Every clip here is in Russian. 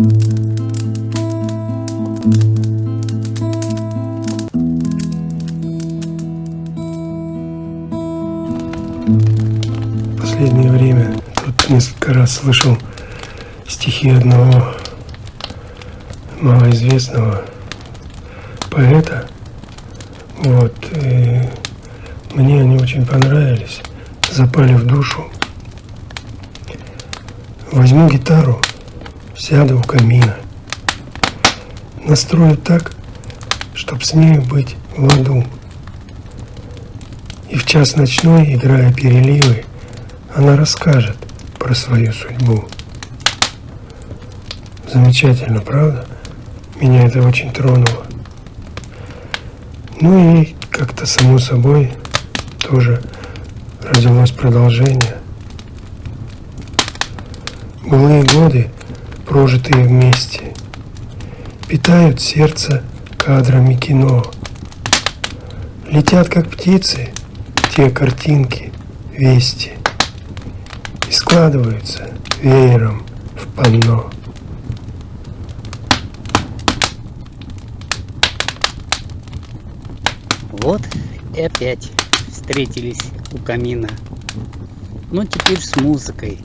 В последнее время тут несколько раз слышал стихи одного малоизвестного поэта. Вот, и мне они очень понравились, запали в душу. Возьму гитару, сяду у камина, настрою так, чтоб с нею быть в ладу. И в час ночной, играя переливы, она расскажет про свою судьбу. Замечательно, правда? Меня это очень тронуло. Ну и как-то само собой тоже родилось продолжение. Былые годы, прожитые вместе, питают сердце кадрами кино. Летят, как птицы, те картинки, вести, и складываются веером в панно. Вот и опять встретились у камина. Но теперь с музыкой.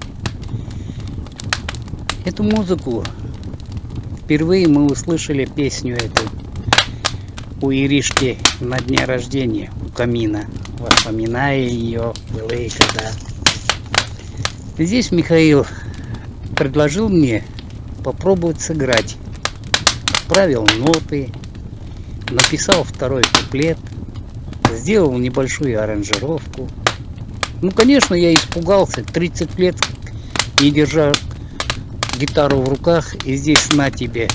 Эту музыку впервые мы услышали песню эту у Иришки на дне рождения у камина, вспоминая ее былые года. Здесь Михаил предложил мне попробовать сыграть. Отправил ноты, написал второй куплет, сделал небольшую аранжировку. Ну, конечно, я испугался. 30 лет не держа гитару в руках, и здесь на тебе.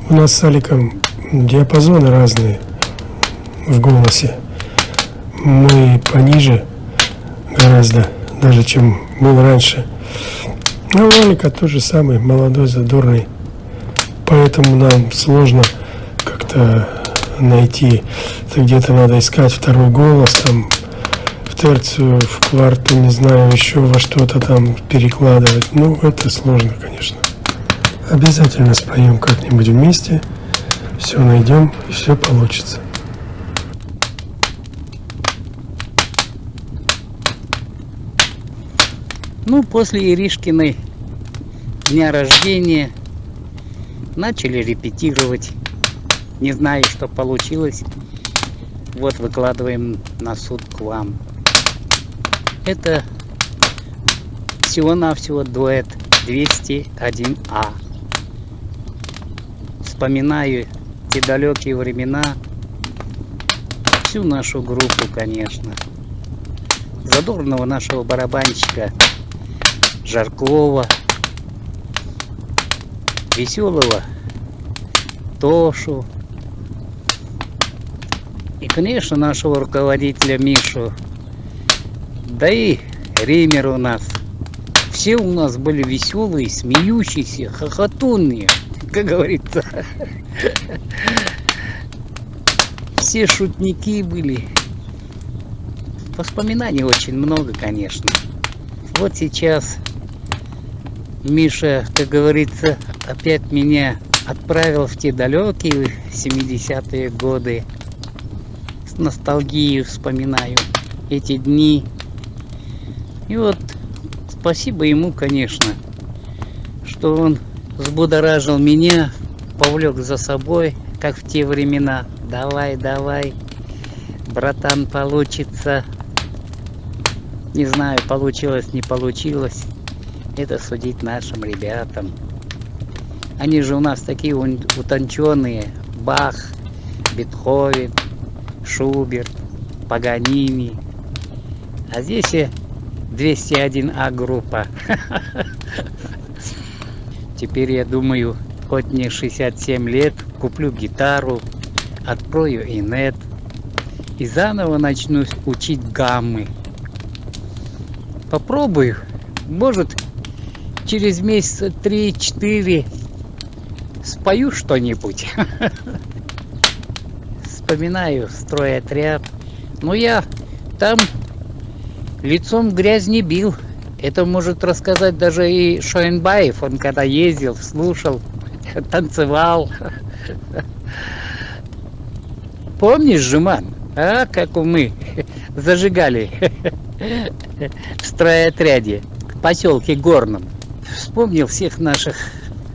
У нас с Аликом диапазоны разные в голосе. Мы пониже гораздо, даже чем был раньше. А у Алика тот же самый, молодой, задорный. Поэтому нам сложно как-то найти. Где-то надо искать второй голос, там, в терцию, в кварту, не знаю, еще во что-то там перекладывать. Ну, это сложно, конечно. Обязательно споем как-нибудь вместе, все найдем и все получится. Ну, после Иришкиной дня рождения начали репетировать. Не знаю, что получилось. Вот выкладываем на суд к вам. Это всего-навсего дуэт 201А. Вспоминаю те далекие времена, всю нашу группу, конечно. Задорного нашего барабанщика Жаркова, веселого Тошу и, конечно, нашего руководителя Мишу. Да и Ример у нас. Все у нас были веселые, смеющиеся, хохотунные, как говорится. Все шутники были. Воспоминаний очень много, конечно. Вот сейчас Миша, как говорится, опять меня отправил в те далекие 70-е годы. С ностальгией вспоминаю эти дни. И вот спасибо ему, конечно, что он взбудоражил меня, повлек за собой, как в те времена. Давай, давай, братан, получится. Не знаю, получилось, не получилось. Это судить нашим ребятам. Они же у нас такие утонченные. Бах, Бетховен, Шуберт, Паганини. А здесь и 201А группа. Теперь я думаю, хоть мне 67 лет, куплю гитару, открою инет и заново начну учить гаммы. Попробую. Может, через месяца 3-4 спою что-нибудь. Вспоминаю стройотряд. Но я там лицом в грязь не бил. Это может рассказать даже и Шоенбаев. Он когда ездил, слушал, танцевал. Помнишь, Жуман? А, как мы зажигали в стройотряде в поселке Горном. Вспомнил всех наших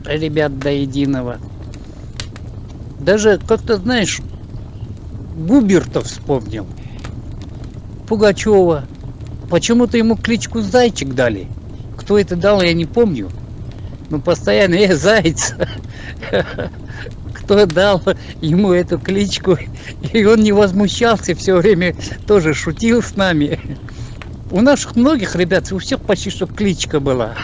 ребят до единого. Даже как-то, знаешь, Губерта вспомнил. Пугачева. Почему-то ему кличку Зайчик дали. Кто это дал, я не помню. Но постоянно Заяц. Кто дал ему эту кличку? И он не возмущался, все время тоже шутил с нами. У наших многих ребят, у всех почти что кличка была.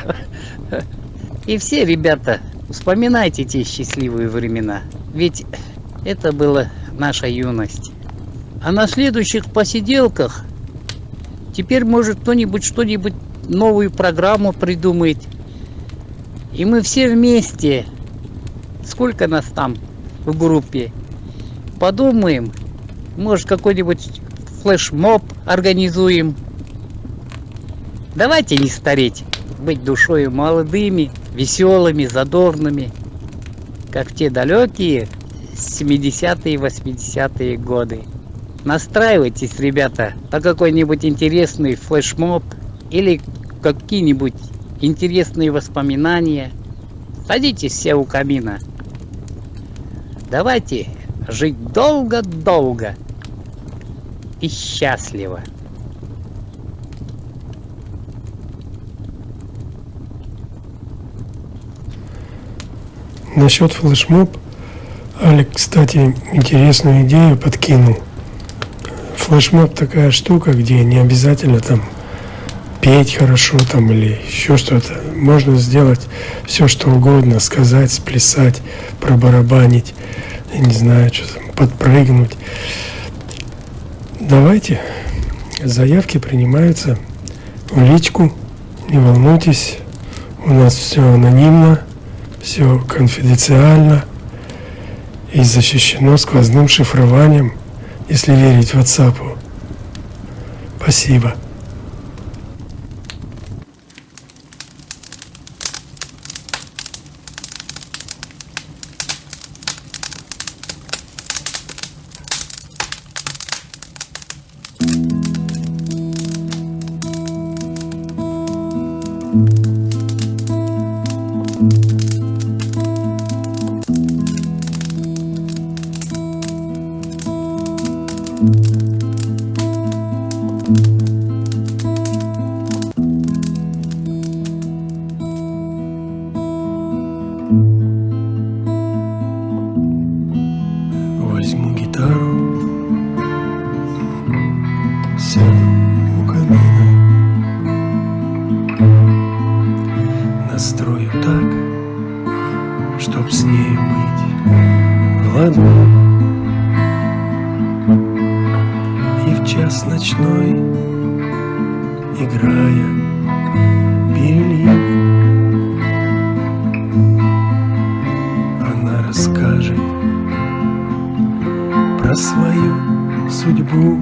И все, ребята, вспоминайте те счастливые времена. Ведь это была наша юность. А на следующих посиделках теперь может кто-нибудь что-нибудь, новую программу придумает. И мы все вместе, сколько нас там в группе, подумаем, может какой-нибудь флешмоб организуем. Давайте не стареть, быть душой молодыми, веселыми, задорными, как те далекие 70-е, 80-е годы. Настраивайтесь, ребята, на какой-нибудь интересный флешмоб или какие-нибудь интересные воспоминания. Садитесь все у камина. Давайте жить долго-долго и счастливо. Насчет флешмоб, Алик, кстати, интересную идею подкинул. Флешмоб такая штука, где не обязательно там петь хорошо там или еще что-то. Можно сделать все, что угодно, сказать, сплясать, пробарабанить, я не знаю, что там, подпрыгнуть. Давайте, заявки принимаются в личку, не волнуйтесь, у нас все анонимно, все конфиденциально и защищено сквозным шифрованием, если верить WhatsApp. Спасибо. Возьму гитару, сяду у камина, настрою так, чтоб с нею быть в ладу. И в час ночной, играя, перелив, она расскажет про свою судьбу.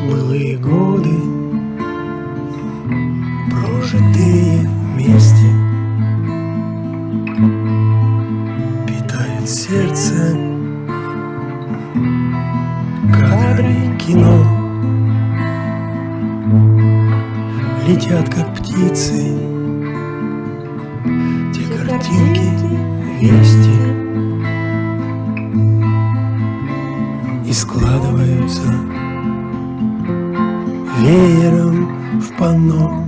Былые годы, прожитые вместе, питают сердце кадрами кино. Летят, как птицы, те картинки, вести, и складываются веером в панно.